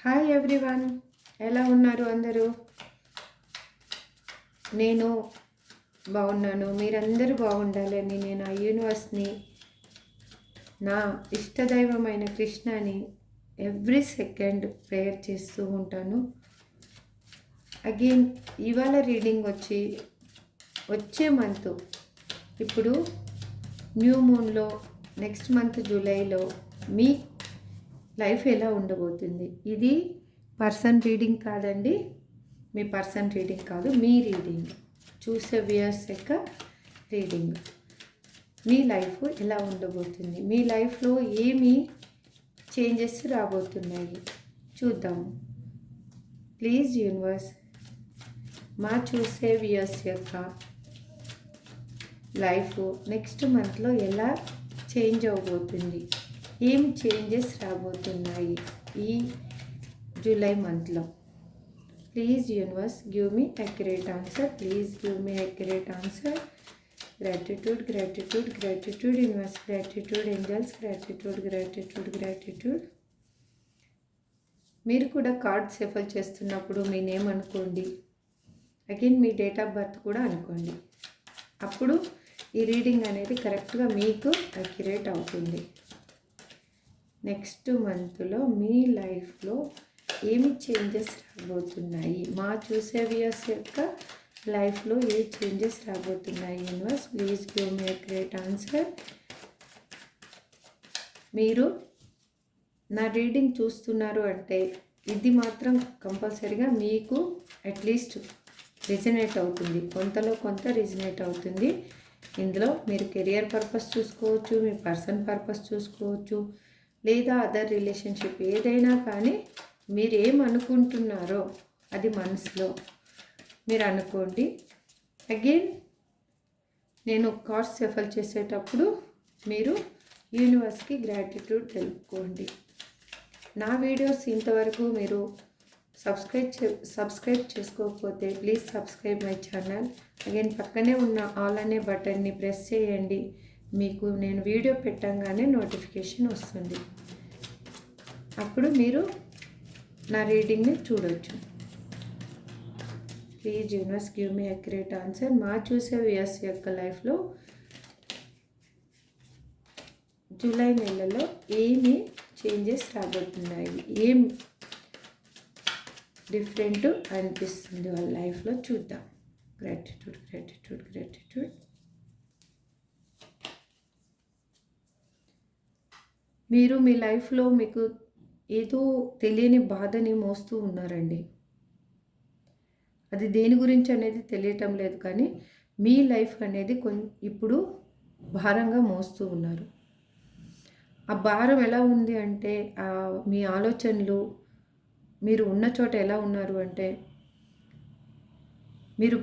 Hi everyone, ఎలా ఉన్నారు అందరూ? నేను బాగున్నాను. మీరందరూ బాగుండాలని నేను ఆ యూనివర్స్ని, నా ఇష్టదైవమైన కృష్ణని ఎవ్రీ సెకండ్ ప్రేయర్ చేస్తూ ఉంటాను. అగైన్ ఇవాళ రీడింగ్ వచ్చే మంత్, ఇప్పుడు న్యూ మూన్లో నెక్స్ట్ మంత్ జూలైలో మీ లైఫ్ ఎలా ఉండబోతుంది. ఇది పర్సన్ రీడింగ్ కాదండి, మీ పర్సన్ రీడింగ్ కాదు, మీ రీడింగ్, చూసే వ్యూయర్స్ యొక్క రీడింగ్. మీ లైఫ్ ఎలా ఉండబోతుంది, మీ లైఫ్లో ఏమి చేంజెస్ రాబోతున్నాయి చూద్దాము. ప్లీజ్ యూనివర్స్, మా చూసే వ్యూయర్స్ యొక్క లైఫ్ నెక్స్ట్ మంత్లో ఎలా చేంజ్ అవబోతుంది, ఏం చేంజెస్ రాబోతున్నాయి ఈ జూలై మంత్లో. Please universe give me accurate answer, please give me accurate answer. Gratitude gratitude gratitude universe, gratitude angels, gratitude gratitude gratitude. మీరు కూడా కార్డ్ షఫల్ చేస్తున్నప్పుడు మీ నేమ్ అనుకోండి, again me date of birth కూడా అనుకోండి. అప్పుడు ఈ రీడింగ్ అనేది కరెక్ట్గా మీకు అక్యురేట్ అవుతుంది. నెక్స్ట్ మంత్లో మీ లైఫ్లో ఏమి చేంజెస్ రాబోతున్నాయి, మా చూసే వ్యూయర్స్ యొక్క లైఫ్లో ఏ చేంజెస్ రాబోతున్నాయి. Universe please give me a great answer. మీరు నా రీడింగ్ చూస్తున్నారు అంటే ఇది మాత్రం కంపల్సరీగా మీకు అట్లీస్ట్ రిజనేట్ అవుతుంది, కొంతలో కొంత రిజనేట్ అవుతుంది. ఇందులో మీరు కెరియర్ పర్పస్ చూసుకోవచ్చు, మీ పర్సన్ పర్పస్ చూసుకోవచ్చు, లేదా అదర్ రిలేషన్షిప్ ఏదైనా కానీ మీరు ఏమనుకుంటున్నారో అది మనసులో మీరు అనుకోండి. అగైన్ నేను కార్డ్స్ షఫల్ చేసేటప్పుడు మీరు యూనివర్స్కి గ్రాటిట్యూడ్ తెలుపుకోండి. నా వీడియోస్ ఇంతవరకు మీరు సబ్స్క్రైబ్ చేసుకోకపోతే please subscribe my channel. Again పక్కనే ఉన్న ఆల్ అనే బటన్ని ప్రెస్ చేయండి, మీకు నేను వీడియో పెట్టంగానే నోటిఫికేషన్ వస్తుంది. అప్పుడు మీరు నా రీడింగ్ని చూడొచ్చు. Please universe give me accurate answer. మా చూసే వ్యూయర్స్ యొక్క లైఫ్లో జూలై నెలలో ఏమి చేంజెస్ రాబోతున్నాయి, ఏం డిఫరెంట్ అనిపిస్తుంది వాళ్ళ లైఫ్లో చూద్దాం. Gratitude gratitude gratitude. మీరు మీ లైఫ్లో మీకు ఏదో తెలియని బాధని మోస్తూ ఉన్నారండి. అది దేని గురించి అనేది తెలియటం లేదు, కానీ మీ లైఫ్ అనేది ఇప్పుడు భారంగా మోస్తూ ఉన్నారు. ఆ భారం ఎలా ఉంది అంటే మీ ఆలోచనలు, మీరు ఉన్న చోట ఎలా ఉన్నారు అంటే మీరు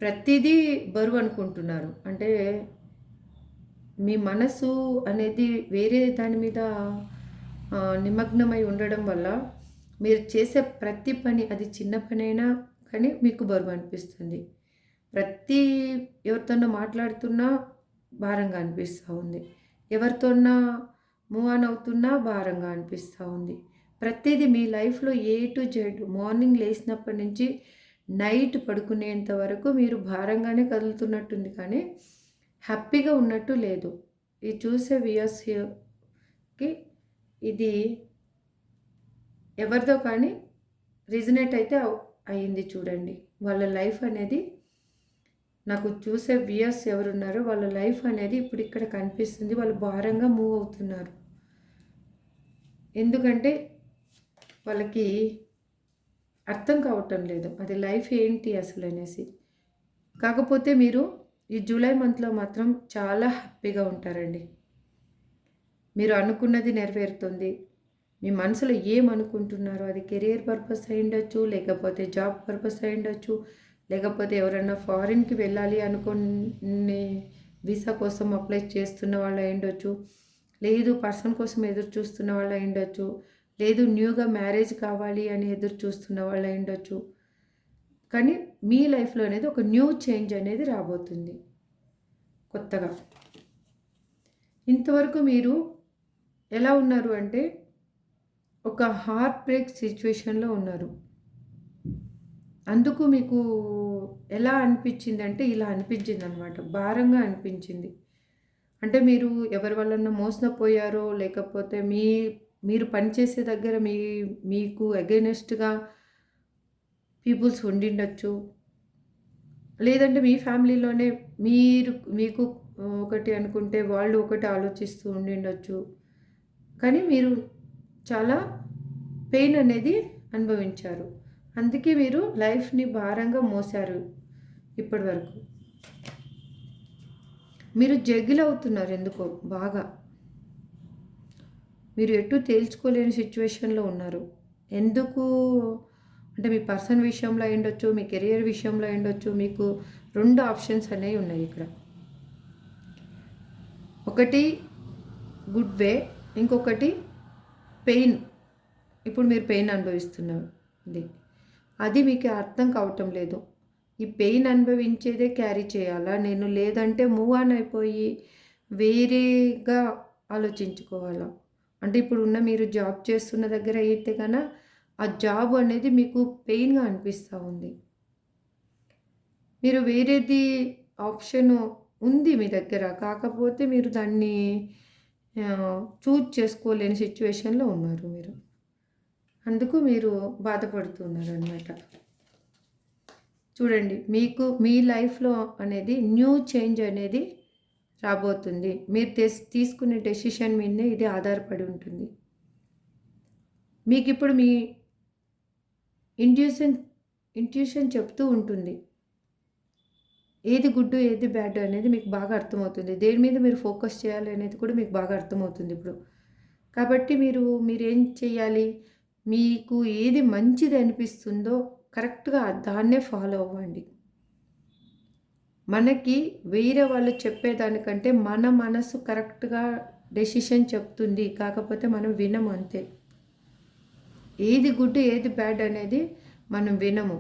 ప్రతిదీ బరువు అనుకుంటున్నారు. అంటే మీ మనసు అనేది వేరే దాని మీద నిమగ్నమై ఉండడం వల్ల మీరు చేసే ప్రతి పని, అది చిన్న పనైనా కానీ మీకు బరువు అనిపిస్తుంది. ఎవరితోనో మాట్లాడుతున్నా భారంగా అనిపిస్తూ ఉంది, ఎవరితోన్నా మూవ్ ఆన్ అవుతున్నా భారంగా అనిపిస్తూ ఉంది. ప్రతిదీ మీ లైఫ్లో ఏ టు జెడ్, మార్నింగ్ లేచినప్పటి నుంచి నైట్ పడుకునేంత వరకు మీరు భారంగానే కదులుతున్నట్టుంది, కానీ హ్యాపీగా ఉన్నట్టు లేదు. ఇది చూసే వ్యూయర్స్కి ఇది ఎవరిదో కానీ రిజనేట్ అయితే అయ్యింది. చూడండి, వాళ్ళ లైఫ్ అనేది, నాకు చూసే వ్యూయర్స్ ఎవరున్నారో వాళ్ళ లైఫ్ అనేది ఇప్పుడు ఇక్కడ కనిపిస్తుంది. వాళ్ళు భారంగా మూవ్ అవుతున్నారు, ఎందుకంటే వాళ్ళకి అర్థం కావటం లేదు అది లైఫ్ ఏంటి అసలు అనేసి. కాకపోతే మీరు ఈ జూలై మంత్లో మాత్రం చాలా హ్యాపీగా ఉంటారండి. మీరు అనుకున్నది నెరవేరుతుంది. మీ మనసులో ఏమనుకుంటున్నారో అది కెరియర్ పర్పస్ అయి ఉండొచ్చు, లేకపోతే జాబ్ పర్పస్ అయి ఉండొచ్చు, లేకపోతే ఎవరైనా ఫారిన్కి వెళ్ళాలి అనుకునే వీసా కోసం అప్లై చేస్తున్న వాళ్ళు అయి ఉండొచ్చు, లేదు పర్సన్ కోసం ఎదురు చూస్తున్న వాళ్ళు అయి ఉండొచ్చు, లేదు న్యూగా మ్యారేజ్ కావాలి అని ఎదురు చూస్తున్న వాళ్ళు అయి ఉండొచ్చు. కానీ మీ లైఫ్లో అనేది ఒక న్యూ చేంజ్ అనేది రాబోతుంది కొత్తగా. ఇంతవరకు మీరు ఎలా ఉన్నారు అంటే ఒక హార్ట్ బ్రేక్ సిట్యుయేషన్‌లో ఉన్నారు. అందుకు మీకు ఎలా అనిపించిందంటే, ఇలా అనిపించిందనమాట. భారంగా అనిపించింది. అంటే మీరు ఎవరి వల్లన్నా మోసపోయారో, లేకపోతే మీరు పనిచేసే దగ్గర మీకు అగైనెస్ట్‌గా పీపుల్స్ ఉండిండొచ్చు. లేదంటే మీ ఫ్యామిలీలోనే మీరు మీకు ఒకటి అనుకుంటే, వాళ్ళు ఒకటి ఆలోచిస్తూ ఉండిండొచ్చు. కానీ మీరు చాలా పెయిన్ అనేది అనుభవించారు. అందుకే మీరు లైఫ్‌ని భారంగా మోసారు ఇప్పటి వరకు. మీరు జగిల్ అవుతున్నారు ఎందుకో బాగా. మీరు ఎటు తేల్చుకోలేని సిట్యుయేషన్‌లో ఉన్నారు. ఎందుకు అంటే మీ పర్సన్ విషయంలో అయ్యుండొచ్చు, మీ కెరియర్ విషయంలో అయ్యుండొచ్చు. మీకు 2 ఆప్షన్స్ అనేవి ఉన్నాయి ఇక్కడ. ఒకటి గుడ్ వే, ఇంకొకటి పెయిన్. ఇప్పుడు మీరు పెయిన్ అనుభవిస్తున్నారు. ఇది. అది మీకు అర్థం కావటం లేదు. ఈ పెయిన్ అనుభవించేదే క్యారీ చేయాలా నేను? లేదంటే మూవ్ ఆన్ అయిపోయి వేరేగా ఆలోచించుకోవాలా? అంటే ఇప్పుడున్న మీరు జాబ్ చేస్తున్న దగ్గర అయితే ఆ జాబ్ అనేది మీకు పెయిన్‌గా అనిపిస్తా ఉంది. మీరు వేరేది ఆప్షను ఉంది మీ దగ్గర. కాకపోతే మీరు దాన్ని చూజ్ చేసుకోలేని సిట్యుయేషన్‌లో ఉన్నారు మీరు. అందుకు మీరు బాధపడుతున్నారనమాట. చూడండి మీకు మీ లైఫ్‌లో అనేది న్యూ చేంజ్ అనేది రాబోతుంది. మీరు తీసుకునే డెసిషన్ మీదనే ఇది ఆధారపడి ఉంటుంది. మీకిప్పుడు మీ ఇంట్యూషన్ ఇంట్యూషన్ చెప్తూ ఉంటుంది. ఏది గుడ్డు, ఏది బ్యాడ్ అనేది మీకు బాగా అర్థమవుతుంది. దేని మీద మీరు ఫోకస్ చేయాలి అనేది కూడా మీకు బాగా అర్థమవుతుంది ఇప్పుడు. కాబట్టి మీరేం చేయాలి? మీకు ఏది మంచిది అనిపిస్తుందో కరెక్ట్‌గా దాన్నే ఫాలో అవ్వండి. మనకి వేరే వాళ్ళు చెప్పేదానికంటే మన మనసు కరెక్ట్‌గా డెసిషన్ చెప్తుంది. కాకపోతే మనం వినము అంతే. ఏది గుడ్, ఏది బ్యాడ్ అనేది మనం వినము.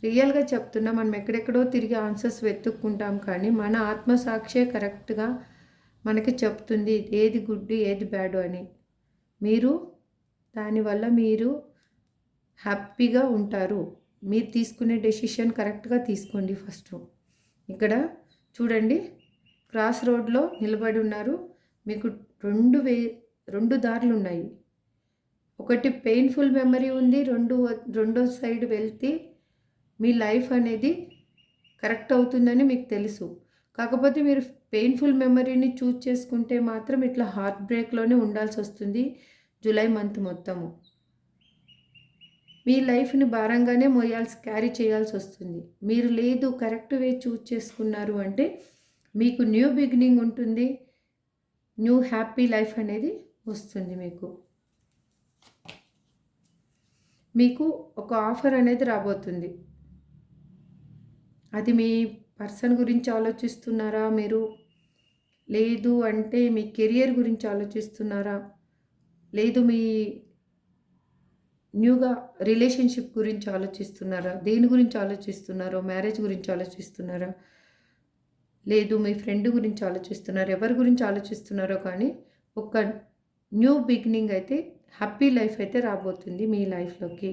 రియల్‌గా చెప్తున్నా మనం ఎక్కడెక్కడో తిరిగి ఆన్సర్స్ వెతుక్కుంటాం కానీ మన ఆత్మసాక్షే కరెక్ట్‌గా మనకి చెప్తుంది ఏది గుడ్, ఏది బ్యాడ్ అని. దానివల్ల మీరు హ్యాపీగా ఉంటారు. మీరు తీసుకునే డెసిషన్ కరెక్ట్‌గా తీసుకోండి ఫస్టు. ఇక్కడ చూడండి క్రాస్ రోడ్‌లో నిలబడి ఉన్నారు. మీకు 2 దారులున్నాయి. ఒకటి పెయిన్‌ఫుల్ మెమరీ ఉంది. రెండో సైడ్ వెళ్తే మీ లైఫ్ అనేది కరెక్ట్ అవుతుందని మీకు తెలుసు. కాకపోతే మీరు పెయిన్‌ఫుల్ మెమరీని చూజ్ చేసుకుంటే మాత్రం ఇట్లా హార్ట్ బ్రేక్‌లోనే ఉండాల్సొస్తుంది జూలై మంత్ మొత్తము. మీ లైఫ్‌ని భారంగానే క్యారీ చేయాల్సొస్తుంది. మీరు లేదు కరెక్ట్ వే చూజ్ చేసుకున్నారు అంటే మీకు న్యూ బిగినింగ్ ఉంటుంది. న్యూ హ్యాపీ లైఫ్ అనేది వస్తుంది మీకు. మీకు ఒక ఆఫర్ అనేది రాబోతుంది. అది మీ పర్సన్ గురించి ఆలోచిస్తున్నారా మీరు? లేదు అంటే మీ కెరియర్ గురించి ఆలోచిస్తున్నారా? లేదు మీ న్యూగా రిలేషన్‌షిప్ గురించి ఆలోచిస్తున్నారా? దేని గురించి ఆలోచిస్తున్నారో? మ్యారేజ్ గురించి ఆలోచిస్తున్నారా? లేదు మీ ఫ్రెండ్ గురించి ఆలోచిస్తున్నారా? ఎవరి గురించి ఆలోచిస్తున్నారో కానీ ఒక న్యూ బిగినింగ్ అయితే హ్యాపీ లైఫ్ అయితే రాబోతుంది మీ లైఫ్‌లోకి.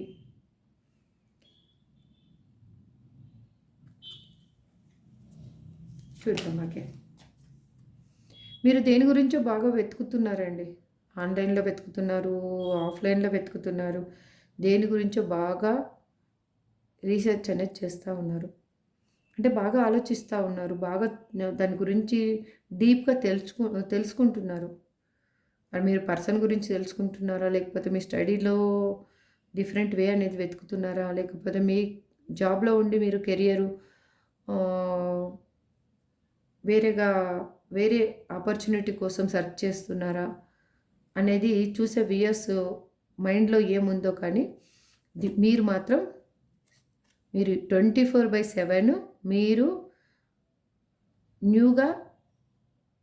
చూద్దాం అగైన్. మీరు దేని గురించో బాగా వెతుకుతున్నారండి. ఆన్‌లైన్‌లో వెతుకుతున్నారు, ఆఫ్‌లైన్‌లో వెతుకుతున్నారు. దేని గురించో బాగా రీసెర్చ్ అనేది చేస్తూ ఉన్నారు. అంటే బాగా ఆలోచిస్తూ ఉన్నారు. బాగా దాని గురించి డీప్‌గా తెలుసుకుంటున్నారు. మరి మీరు పర్సన్ గురించి తెలుసుకుంటున్నారా? లేకపోతే మీ స్టడీలో డిఫరెంట్ వే అనేది వెతుకుతున్నారా? లేకపోతే మీ జాబ్‌లో ఉండి మీరు కెరియరు ఆహ్, వేరేగా వేరే ఆపర్చునిటీ కోసం సెర్చ్ చేస్తున్నారా? అనేది చూసే వ్యూయర్స్ మైండ్‌లో ఏముందో కానీ మీరు మాత్రం మీరు 24/7 మీరు న్యూగా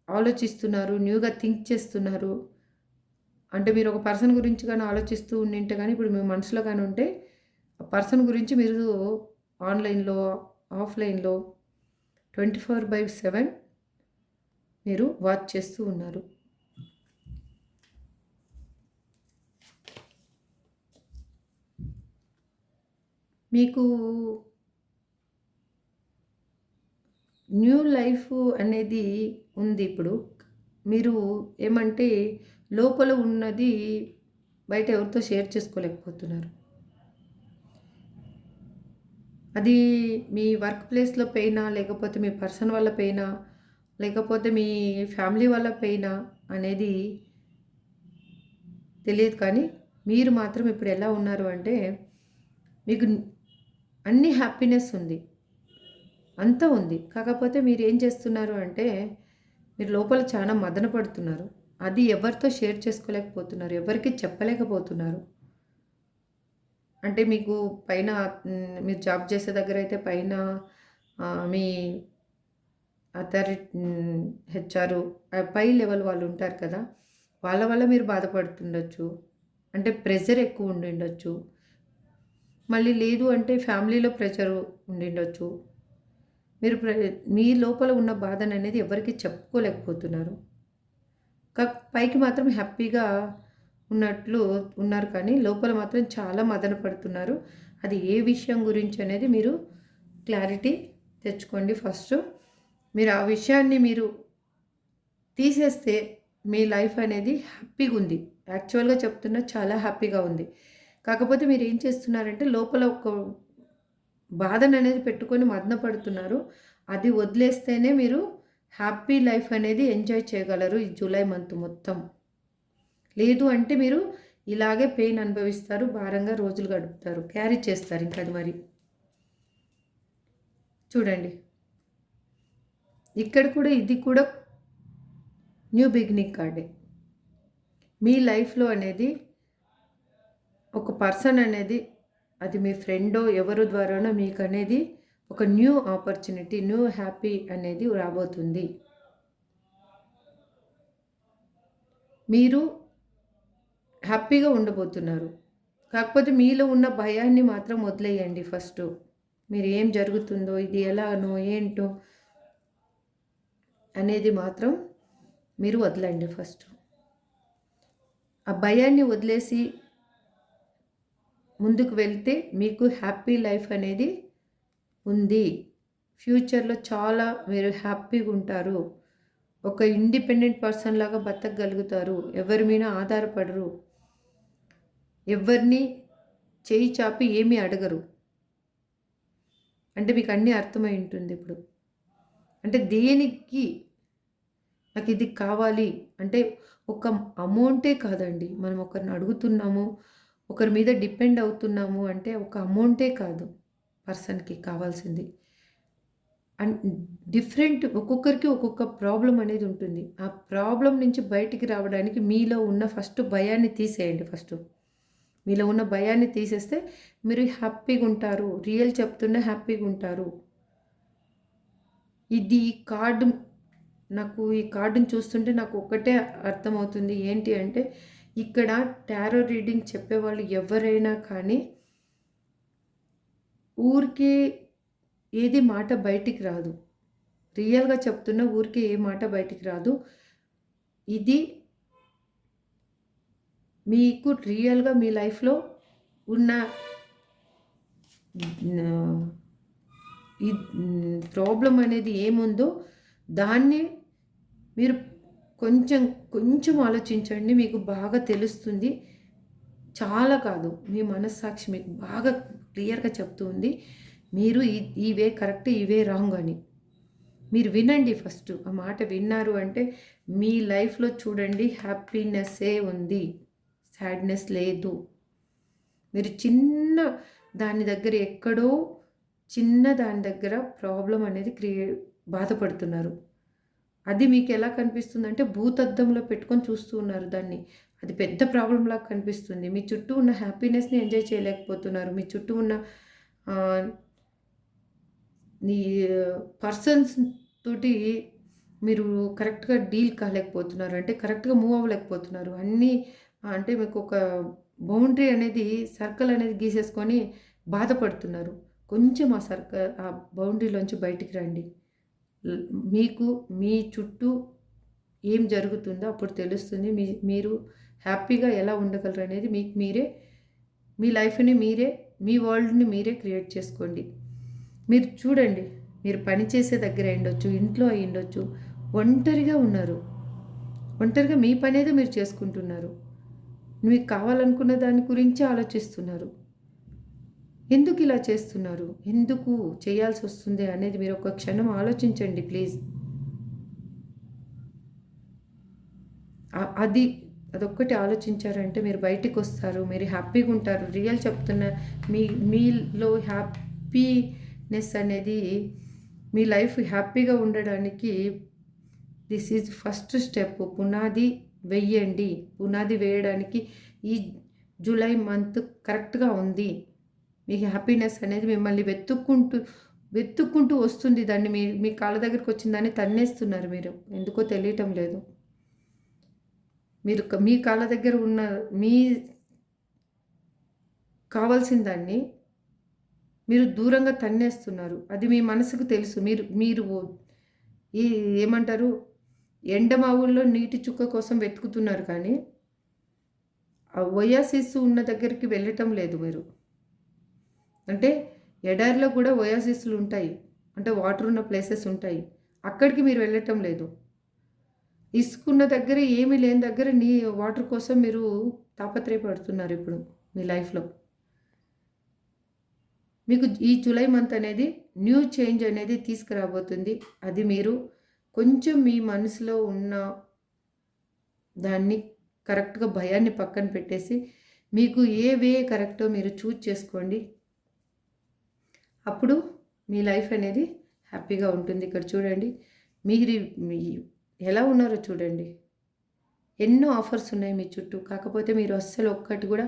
ఆలోచిస్తున్నారు. న్యూగా థింక్ చేస్తున్నారు. అంటే మీరు ఒక పర్సన్ గురించి గాని ఆలోచిస్తూ ఉండింటే గాని ఇప్పుడు మీ మనసులో గాని ఉంటే ఆ పర్సన్ గురించి మీరు ఆన్‌లైన్‌లో, ఆఫ్‌లైన్‌లో 24/7 మీరు వాచ్ చేస్తూ ఉన్నారు. మీకు న్యూ లైఫ్ అనేది ఉంది ఇప్పుడు. మీరు ఏమంటే లోపల ఉన్నది బయట ఎవరితో షేర్ చేసుకోలేకపోతున్నారు. అది మీ వర్క్ ప్లేస్‌లో పెయినా? లేకపోతే మీ పర్సన్ వల్ల పెయినా? లేకపోతే మీ ఫ్యామిలీ వల్ల పెయినా? అనేది తెలీదు కానీ, మీరు మాత్రం ఇప్పుడు ఎలా ఉన్నారు అంటే, మీకు అన్ని హ్యాపీనెస్ ఉంది. అంతా ఉంది. కాకపోతే మీరేం చేస్తున్నారు అంటే, మీరు లోపల చాలా మదన పడుతున్నారు. అది ఎవరితో షేర్ చేసుకోలేకపోతున్నారు. ఎవరికీ చెప్పలేకపోతున్నారు. అంటే మీకు పైన మీరు జాబ్ చేసే దగ్గరైతే పైన మీ హెచ్ఆర్ పై లెవెల్ వాళ్ళు ఉంటారు కదా! వాళ్ళ వల్ల మీరు బాధపడుతుండొచ్చు. అంటే ప్రెషర్ ఎక్కువ ఉండిండొచ్చు. మళ్ళీ లేదు అంటే ఫ్యామిలీలో ప్రెషరు ఉండిండొచ్చు. మీరు మీ లోపల ఉన్న బాధననేది ఎవరికీ చెప్పుకోలేకపోతున్నారు. పైకి మాత్రం హ్యాపీగా ఉన్నట్లు ఉన్నారు కానీ, లోపల మాత్రం చాలా మదన పడుతున్నారు. అది ఏ విషయం గురించి అనేది మీరు క్లారిటీ తెచ్చుకోండి ఫస్టు. మీరు ఆ విషయాన్ని మీరు తీసేస్తే మీ లైఫ్ అనేది హ్యాపీగుంది. యాక్చువల్‌గా చెప్తున్నా చాలా హ్యాపీగా ఉంది. కాకపోతే మీరేం చేస్తున్నారంటే లోపల ఒక బాధననేది పెట్టుకొని మదన పడుతున్నారు. అది వదిలేస్తేనే మీరు హ్యాపీ లైఫ్ అనేది ఎంజాయ్ చేయగలరు ఈ జూలై మంత్ మొత్తం. లేదు అంటే మీరు ఇలాగే పెయిన్ అనుభవిస్తారు. భారంగా రోజులు గడుపుతారు. క్యారీ చేస్తారు ఇంకది మరి. చూడండి. ఇక్కడ కూడా ఇది కూడా న్యూ బిగినింగ్ కార్డే. మీ లైఫ్‌లో అనేది ఒక పర్సన్ అనేది అది మీ ఫ్రెండో ఎవరి ద్వారానో మీకనేది ఒక న్యూ ఆపర్చునిటీ, న్యూ హ్యాపీ అనేది రాబోతుంది. మీరు హ్యాపీగా ఉండబోతున్నారు. కాకపోతే మీలో ఉన్న భయాన్ని మాత్రం వదిలేయండి ఫస్టు. మీరు ఏం జరుగుతుందో, ఇది ఎలానో, ఏంటో అనేది మాత్రం మీరు వదలండి ఫస్టు. ఆ భయాన్ని వదిలేసి ముందుకు వెళ్తే మీకు హ్యాపీ లైఫ్ అనేది ఉంది. ఫ్యూచర్‌లో చాలా మీరు హ్యాపీగా ఉంటారు. ఒక ఇండిపెండెంట్ పర్సన్ లాగా బతకగలుగుతారు. ఎవరి మీద ఆధారపడరు. ఎవ్వరిని చేయి చాపి ఏమీ అడగరు. అంటే మీకు అన్నీ అర్థమై ఉంటుంది ఇప్పుడు. అంటే దేనికి నాకిది కావాలి అంటే ఒక అమౌంటే కాదండి. మనం ఒకరిని అడుగుతున్నాము, ఒకరి మీద డిపెండ్ అవుతున్నాము అంటే ఒక అమౌంటే కాదు పర్సన్‌కి కావాల్సింది. అండ్ డిఫరెంట్ ఒక్కొక్కరికి ఒక్కొక్క ప్రాబ్లమ్ అనేది ఉంటుంది. ఆ ప్రాబ్లమ్ నుంచి బయటికి రావడానికి మీలో ఉన్న ఫస్ట్ భయాన్ని తీసేయండి ఫస్టు. మీలో ఉన్న భయాన్ని తీసేస్తే మీరు హ్యాపీగుంటారు. రియల్ చెప్తున్నా హ్యాపీగుంటారు. ఇది కార్డు నాకు ఈ కార్డుని చూస్తుంటే నాకు ఒక్కటే అర్థమవుతుంది. ఏంటి అంటే ఇక్కడ టారో రీడింగ్ చెప్పేవాళ్ళు ఎవరైనా కానీ ఊరికే ఏది మాట బయటికి రాదు. రియల్‌గా చెప్తున్నా ఊరికే ఏ మాట బయటికి రాదు. ఇది మీకు రియల్‌గా మీ లైఫ్‌లో ఉన్న ఈ ప్రాబ్లమ్ అనేది ఏముందో దాన్ని మీరు కొంచెం, కొంచెం ఆలోచించండి. మీకు బాగా తెలుస్తుంది. చాలా కాదు. మీ మనస్సాక్షి మీకు బాగా క్లియర్‌గా చెప్తూ ఉంది. మీరు ఈ వే కరెక్ట్, ఈ వే రాంగ్ అని. మీరు వినండి ఫస్టు. ఆ మాట విన్నారు అంటే మీ లైఫ్‌లో చూడండి హ్యాపీనెస్సే ఉంది. సాడ్‌నెస్ లేదు. మీరు చిన్న దాని దగ్గర ఎక్కడో చిన్న దాని దగ్గర ప్రాబ్లమ్ అనేది బాధపడుతున్నారు. అది మీకెలా కనిపిస్తుందంటే భూతద్దంలో పెట్టుకొని చూస్తూ ఉన్నారు దాన్ని. అది పెద్ద ప్రాబ్లమ్‌లాగా కనిపిస్తుంది. మీ చుట్టూ ఉన్న హ్యాపీనెస్‌ని ఎంజాయ్ చేయలేకపోతున్నారు. మీ చుట్టూ ఉన్న ఆహ్, ఈ పర్సన్స్ తోటి మీరు కరెక్ట్‌గా డీల్ కాలేకపోతున్నారు. అంటే కరెక్ట్‌గా మూవ్ అవ్వలేకపోతున్నారు. అన్నీ అంటే మీకొక బౌండరీ అనేది, సర్కిల్ అనేది గీసేసుకొని బాధపడుతున్నారు. కొంచెం ఆ బౌండరీలోంచి బయటికి రండి. ల్ మీకు మీ చుట్టూ ఏం జరుగుతుందో అప్పుడు తెలుస్తుంది. మీరు హ్యాపీగా ఎలా ఉండగలరనేది మీకు మీరే మీ లైఫ్‌ని మీరే మీ వరల్డ్‌ని మీరే క్రియేట్ చేసుకోండి. మీరు చూడండి, మీరు పని చేసే దగ్గర అయ్యుండొచ్చు, ఇంట్లో అయ్యుండొచ్చు, ఒంటరిగా ఉన్నారు. ఒంటరిగా మీ పనేదో మీరు చేసుకుంటున్నారు. మీకు కావాలనుకున్న దాని గురించే ఆలోచిస్తున్నారు. ఎందుకిలా చేస్తున్నారు? ఎందుకు చేయాల్సొస్తుంది అనేది మీరు ఒక క్షణం ఆలోచించండి ప్లీజ్. అది అదొక్కటి ఆలోచించారంటే మీరు బయటికొస్తారు. మీరు హ్యాపీగుంటారు. రియల్ చెప్తున్నా, మీ మీలో హ్యాపీనెస్ అనేది మీ లైఫ్ హ్యాపీగా ఉండడానికి దిస్ ఈజ్ ఫస్ట్ స్టెప్. పునాది వెయ్యండి. పునాది వేయడానికి ఈ జూలై మంత్ కరెక్ట్‌గా ఉంది. మీ హ్యాపీనెస్ అనేది మిమ్మల్ని వెతుక్కుంటూ వస్తుంది. దాన్ని మీ కాళ్ళ దగ్గరకొచ్చిన దాన్ని తన్నేస్తున్నారు మీరు. ఎందుకో తెలియటం లేదు. మీ కాళ్ళ దగ్గర ఉన్న మీ కావాల్సిన దాన్ని మీరు దూరంగా తన్నేస్తున్నారు. అది మీ మనసుకు తెలుసు. మీరు మీరు ఈ ఏమంటారు? ఎండమావుల్లో నీటి చుక్క కోసం వెతుకుతున్నారు కానీ, ఆ ఒయాసిస్ ఉన్న దగ్గరికి వెళ్ళటం లేదు మీరు. అంటే ఎడారిలో కూడా ఒయాసిస్‌లు ఉంటాయి. అంటే వాటర్ ఉన్న ప్లేసెస్ ఉంటాయి. అక్కడికి మీరు వెళ్ళటం లేదు. ఇసుకున్న దగ్గర ఏమీ లేని దగ్గర వాటర్ కోసం మీరు తాపత్రయపడుతున్నారు ఇప్పుడు మీ లైఫ్‌లో. మీకు ఈ జూలై మంత్ అనేది న్యూ చేంజ్ అనేది తీసుకురాబోతుంది. అది మీరు కొంచెం మీ మనసులో ఉన్న దాన్ని కరెక్ట్‌గా భయాన్ని పక్కన పెట్టేసి, మీకు ఏ వే కరెక్టో మీరు చూజ్ చేసుకోండి. అప్పుడు మీ లైఫ్ అనేది హ్యాపీగా ఉంటుంది. ఇక్కడ చూడండి, మీరు మీ ఎలా ఉన్నారో చూడండి. ఎన్నో ఆఫర్స్ ఉన్నాయి మీ చుట్టూ. కాకపోతే మీరు అస్సలు ఒక్కటి కూడా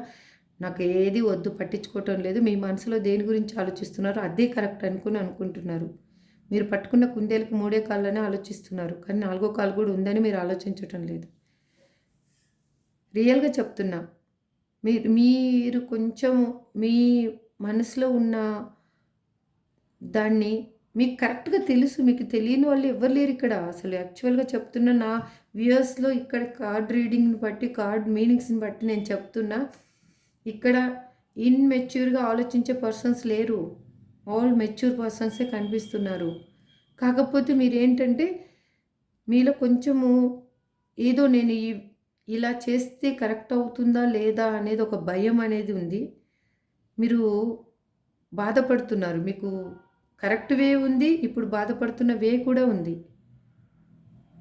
నాకు ఏది వద్దు, పట్టించుకోవటం లేదు. మీ మనసులో దేని గురించి ఆలోచిస్తున్నారో అదే కరెక్ట్ అనుకుంటున్నారు. మీరు పట్టుకున్న కుందేలుకి మూడే కాళ్ళనే ఆలోచిస్తున్నారు. కానీ నాలుగో కాలు కూడా ఉందని మీరు ఆలోచించటం లేదు. రియల్‌గా చెప్తున్నా. మీరు కొంచెం మీ మనసులో ఉన్న దాన్ని మీకు కరెక్ట్‌గా తెలుసు. మీకు తెలియని వాళ్ళు ఎవ్వరు లేరు ఇక్కడ. అసలు యాక్చువల్‌గా చెప్తున్నా, నా వ్యూయర్స్‌లో ఇక్కడ కార్డ్ రీడింగ్‌ని బట్టి, కార్డ్ మీనింగ్స్‌ని బట్టి నేను చెప్తున్నా. ఇక్కడ ఇన్‌మెచ్యూర్‌గా ఆలోచించే పర్సన్స్ లేరు. ఆల్ మెచ్యూర్ పర్సన్సే కనిపిస్తున్నారు. కాకపోతే మీరేంటంటే, మీలో కొంచెము ఏదో నేను ఇలా చేస్తే కరెక్ట్ అవుతుందా లేదా అనేది ఒక భయం అనేది ఉంది. మీరు బాధపడుతున్నారు. మీకు కరెక్ట్ వే ఉంది. ఇప్పుడు బాధపడుతున్న వే కూడా ఉంది.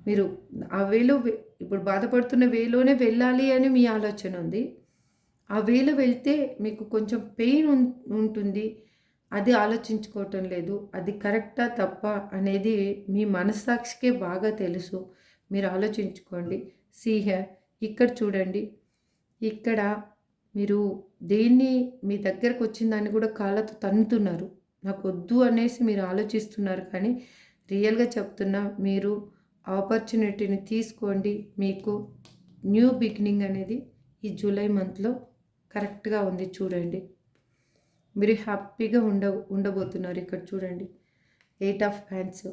మీరు ఆ వేలో ఇప్పుడు బాధపడుతున్న వేలోనే వెళ్ళాలి అని మీ ఆలోచన ఉంది. ఆ వేలో వెళ్తే మీకు కొంచెం పెయిన్ ఉంటుంది. అది ఆలోచించుకోవటం లేదు. అది కరెక్టా? తప్పా? అనేది మీ మనస్సాక్షికే బాగా తెలుసు. మీరు ఆలోచించుకోండి. సీ హియర్, ఇక్కడ చూడండి. ఇక్కడ మీరు దేన్ని మీ దగ్గరకొచ్చిన దాన్ని కూడా కాళ్ళతో తన్నుతున్నారు. నాకొద్దు అనేసి మీరు ఆలోచిస్తున్నారు కానీ, రియల్‌గా చెప్తున్నా, మీరు ఆపర్చునిటీని తీసుకోండి. మీకు న్యూ బిగినింగ్ అనేది ఈ జూలై మంత్‌లో కరెక్ట్‌గా ఉంది చూడండి. మీరు హ్యాపీగా ఉండబోతున్నారు. ఇక్కడ చూడండి. 8 of hands,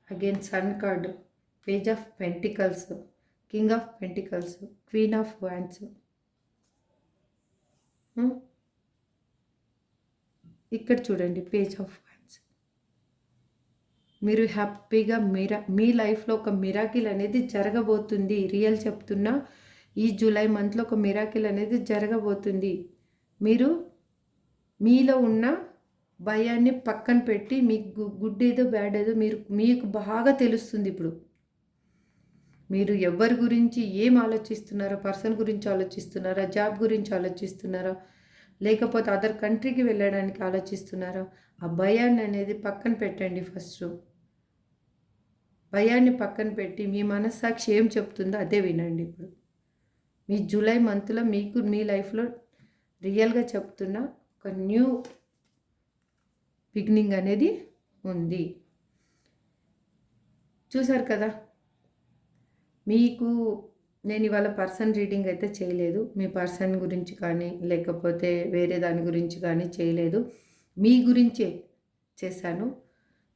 again sun card, page of pentacles, king of pentacles, queen of wands. ఇక్కడ చూడండి, పేజ్ ఆఫ్ వాండ్స్. మీరు హ్యాపీగా మీ లైఫ్‌లో ఒక మిరాకిల్ అనేది జరగబోతుంది. రియల్ చెప్తున్నా, ఈ జూలై మంత్‌లో ఒక మిరాకిల్ అనేది జరగబోతుంది. మీరు మీలో ఉన్న భయాన్ని పక్కన పెట్టి మీకు గుడ్ ఏదో బ్యాడ్ ఏదో మీకు బాగా తెలుస్తుంది ఇప్పుడు. మీరు ఎవరి గురించి ఏం ఆలోచిస్తున్నారో, పర్సన్ గురించి ఆలోచిస్తున్నారా, జాబ్ గురించి ఆలోచిస్తున్నారా, లేకపోతే అదర్ కంట్రీకి వెళ్ళడానికి ఆలోచిస్తున్నారా, ఆ భయాన్ని అనేది పక్కన పెట్టండి ఫస్ట్. భయాన్ని పక్కన పెట్టి మీ మనస్సాక్షి ఏం చెప్తుందో అదే వినండి ఇప్పుడు. మీ జూలై మంత్లో మీకు మీ లైఫ్లో రియల్‌గా చెప్తున్నా, ఒక న్యూ బిగినింగ్ అనేది ఉంది. చూసారు కదా! మీకు నేను ఇవాళ పర్సన్ రీడింగ్ అయితే చేయలేదు. మీ పర్సన్ గురించి కానీ, లేకపోతే వేరే దాని గురించి కానీ చేయలేదు. మీ గురించే చేశాను.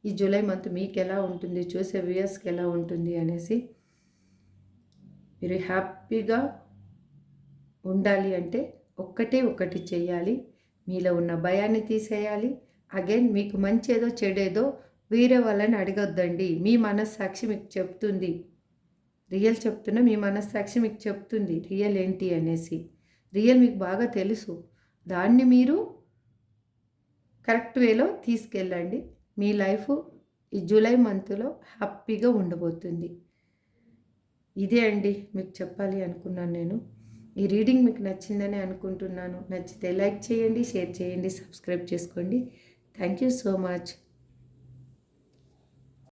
ఈ జూలై మంత్ మీకెలా ఉంటుంది, చూసే వ్యూయర్స్‌కి ఎలా ఉంటుంది అనేసి. మీరు హ్యాపీగా ఉండాలి అంటే ఒక్కటే ఒకటి చేయాలి. మీలో ఉన్న భయాన్ని తీసేయాలి. అగైన్ మీకు మంచేదో, చెడేదో వేరే వాళ్ళని అడగొద్దండి. మీ మనస్సాక్షి మీకు చెప్తుంది. రియల్ చెప్తున్నా, మీ మనస్సాక్షి మీకు చెప్తుంది రియల్ ఏంటి అనేసి. రియల్ మీకు బాగా తెలుసు. దాన్ని మీరు కరెక్ట్ వేలో తీసుకెళ్ళండి. మీ లైఫ్ ఈ జూలై మంత్లో హ్యాపీగా ఉండబోతుంది. ఇదే అండి మీకు చెప్పాలి అనుకున్నాను నేను. ఈ రీడింగ్ మీకు నచ్చిందని అనుకుంటున్నాను. నచ్చితే లైక్ చేయండి, షేర్ చేయండి, సబ్స్క్రైబ్ చేసుకోండి. Thank you so much.